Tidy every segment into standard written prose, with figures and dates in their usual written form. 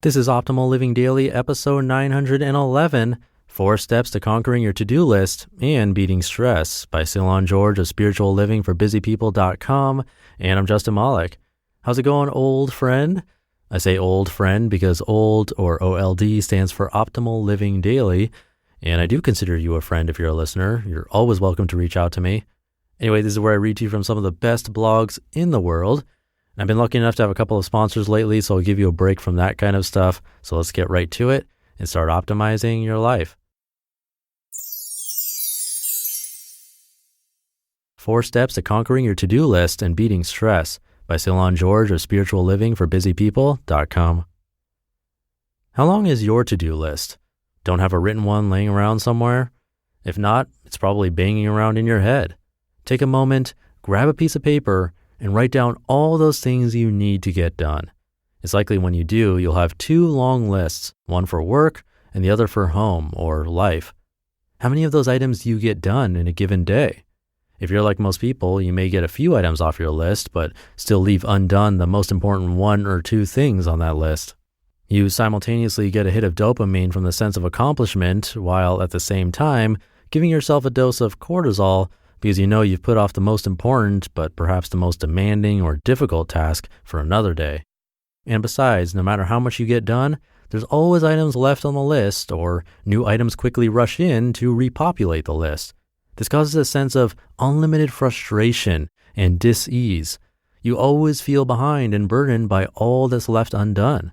This is Optimal Living Daily, episode 911, 4 Steps to Conquering Your To-Do List and Beating Stress by Cylon George of spirituallivingforbusypeople.com, and I'm Justin Malik. How's it going, old friend? I say old friend because old, or OLD, stands for Optimal Living Daily, and I do consider you a friend if you're a listener. You're always welcome to reach out to me. Anyway, this is where I read to you from some of the best blogs in the world. I've been lucky enough to have a couple of sponsors lately, so I'll give you a break from that kind of stuff. So let's get right to it and start optimizing your life. 4 Steps to Conquering Your To-Do List and Beating Stress by Cylon George of spirituallivingforbusypeople.com. How long is your to-do list? Don't have a written one laying around somewhere? If not, it's probably banging around in your head. Take a moment, grab a piece of paper, and write down all those things you need to get done. It's likely when you do, you'll have 2 long lists, one for work and the other for home or life. How many of those items do you get done in a given day? If you're like most people, you may get a few items off your list, but still leave undone the most important 1 or 2 things on that list. You simultaneously get a hit of dopamine from the sense of accomplishment, while at the same time, giving yourself a dose of cortisol because you know you've put off the most important, but perhaps the most demanding or difficult task for another day. And besides, no matter how much you get done, there's always items left on the list, or new items quickly rush in to repopulate the list. This causes a sense of unlimited frustration and dis-ease. You always feel behind and burdened by all that's left undone.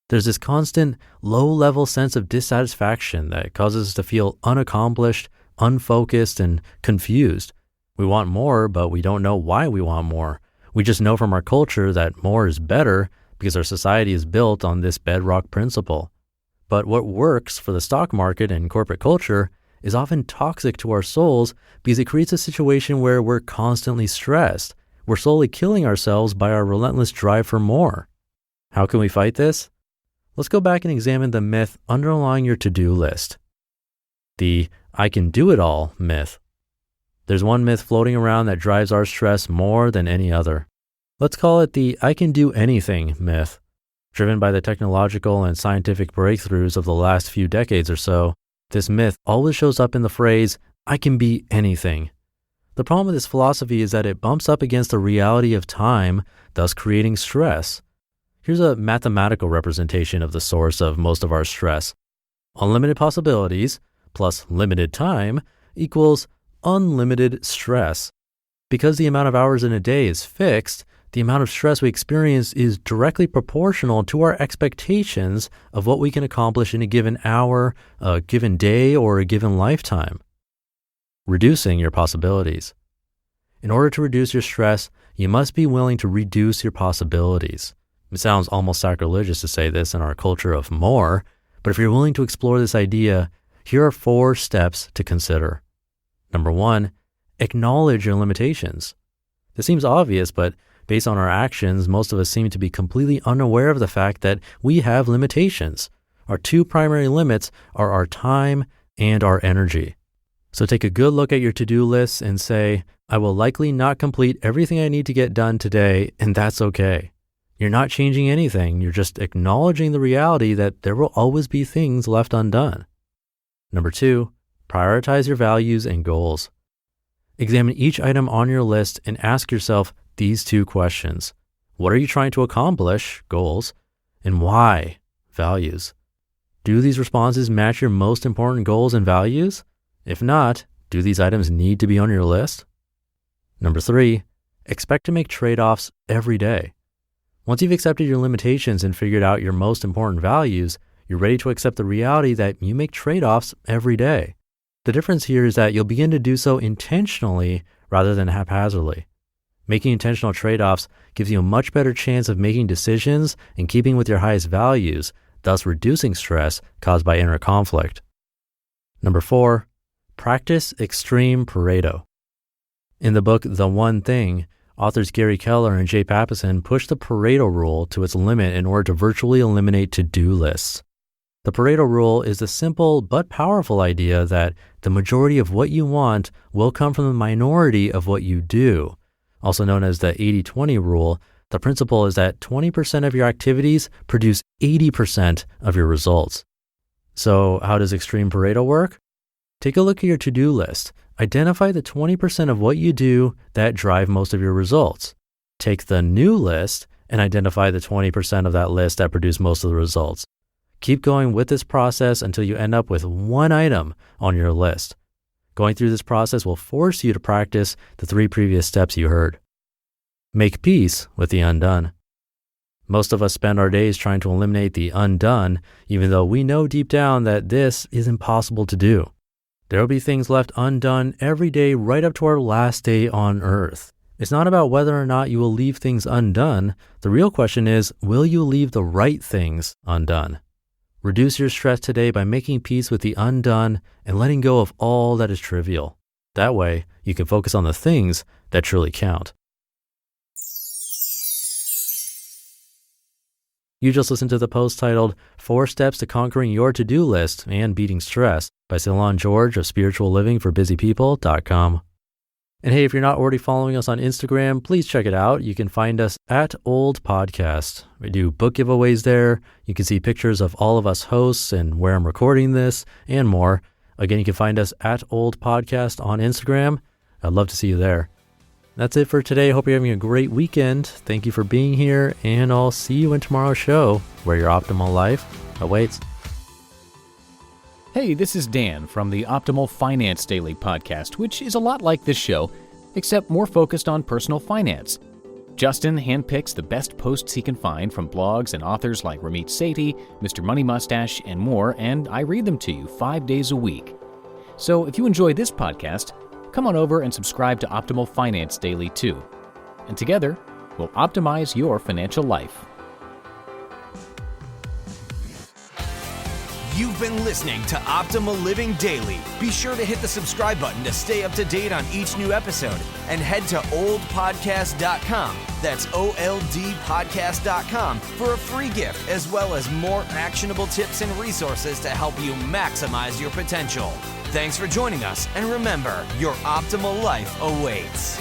There's this constant, low-level sense of dissatisfaction that causes us to feel unaccomplished, unfocused, and confused. We want more, but we don't know why we want more. We just know from our culture that more is better because our society is built on this bedrock principle. But what works for the stock market and corporate culture is often toxic to our souls because it creates a situation where we're constantly stressed. We're slowly killing ourselves by our relentless drive for more. How can we fight this? Let's go back and examine the myth underlying your to-do list. The "I can do it all" myth. There's one myth floating around that drives our stress more than any other. Let's call it the "I can do anything" myth. Driven by the technological and scientific breakthroughs of the last few decades or so, this myth always shows up in the phrase, "I can be anything." The problem with this philosophy is that it bumps up against the reality of time, thus creating stress. Here's a mathematical representation of the source of most of our stress. Unlimited possibilities plus limited time equals unlimited stress. Because the amount of hours in a day is fixed, the amount of stress we experience is directly proportional to our expectations of what we can accomplish in a given hour, a given day, or a given lifetime. Reducing your possibilities. In order to reduce your stress, you must be willing to reduce your possibilities. It sounds almost sacrilegious to say this in our culture of more, but if you're willing to explore this idea, here are 4 steps to consider. Number 1, acknowledge your limitations. This seems obvious, but based on our actions, most of us seem to be completely unaware of the fact that we have limitations. Our 2 primary limits are our time and our energy. So take a good look at your to-do lists and say, I will likely not complete everything I need to get done today, and that's okay. You're not changing anything. You're just acknowledging the reality that there will always be things left undone. Number 2, prioritize your values and goals. Examine each item on your list and ask yourself these 2 questions. What are you trying to accomplish, goals, and why, values? Do these responses match your most important goals and values? If not, do these items need to be on your list? Number 3, expect to make trade-offs every day. Once you've accepted your limitations and figured out your most important values, you're ready to accept the reality that you make trade-offs every day. The difference here is that you'll begin to do so intentionally rather than haphazardly. Making intentional trade-offs gives you a much better chance of making decisions and keeping with your highest values, thus reducing stress caused by inner conflict. Number 4, practice extreme Pareto. In the book The One Thing, authors Gary Keller and Jay Papasan push the Pareto rule to its limit in order to virtually eliminate to-do lists. The Pareto rule is the simple but powerful idea that the majority of what you want will come from the minority of what you do. Also known as the 80-20 rule, The principle is that 20% of your activities produce 80% of your results. So how does extreme Pareto work? Take a look at your to-do list. Identify the 20% of what you do that drive most of your results. Take the new list and identify the 20% of that list that produce most of the results. Keep going with this process until you end up with one item on your list. Going through this process will force you to practice the 3 previous steps you heard. Make peace with the undone. Most of us spend our days trying to eliminate the undone, even though we know deep down that this is impossible to do. There will be things left undone every day right up to our last day on earth. It's not about whether or not you will leave things undone. The real question is, will you leave the right things undone? Reduce your stress today by making peace with the undone and letting go of all that is trivial. That way, you can focus on the things that truly count. You just listened to the post titled 4 Steps to Conquering Your To-Do List and Beating Stress by Cylon George of spirituallivingforbusypeople.com. And hey, if you're not already following us on Instagram, please check it out. You can find us at Old Podcast. We do book giveaways there. You can see pictures of all of us hosts and where I'm recording this and more. Again, you can find us at Old Podcast on Instagram. I'd love to see you there. That's it for today. Hope you're having a great weekend. Thank you for being here, and I'll see you in tomorrow's show where your optimal life awaits. Hey, this is Dan from the Optimal Finance Daily podcast, which is a lot like this show, except more focused on personal finance. Justin handpicks the best posts he can find from blogs and authors like Ramit Sethi, Mr. Money Mustache, and more, and I read them to you 5 days a week. So if you enjoy this podcast, come on over and subscribe to Optimal Finance Daily too. And together, we'll optimize your financial life. You've been listening to Optimal Living Daily. Be sure to hit the subscribe button to stay up to date on each new episode, and head to oldpodcast.com. That's OLDpodcast.com for a free gift, as well as more actionable tips and resources to help you maximize your potential. Thanks for joining us, and remember, your optimal life awaits.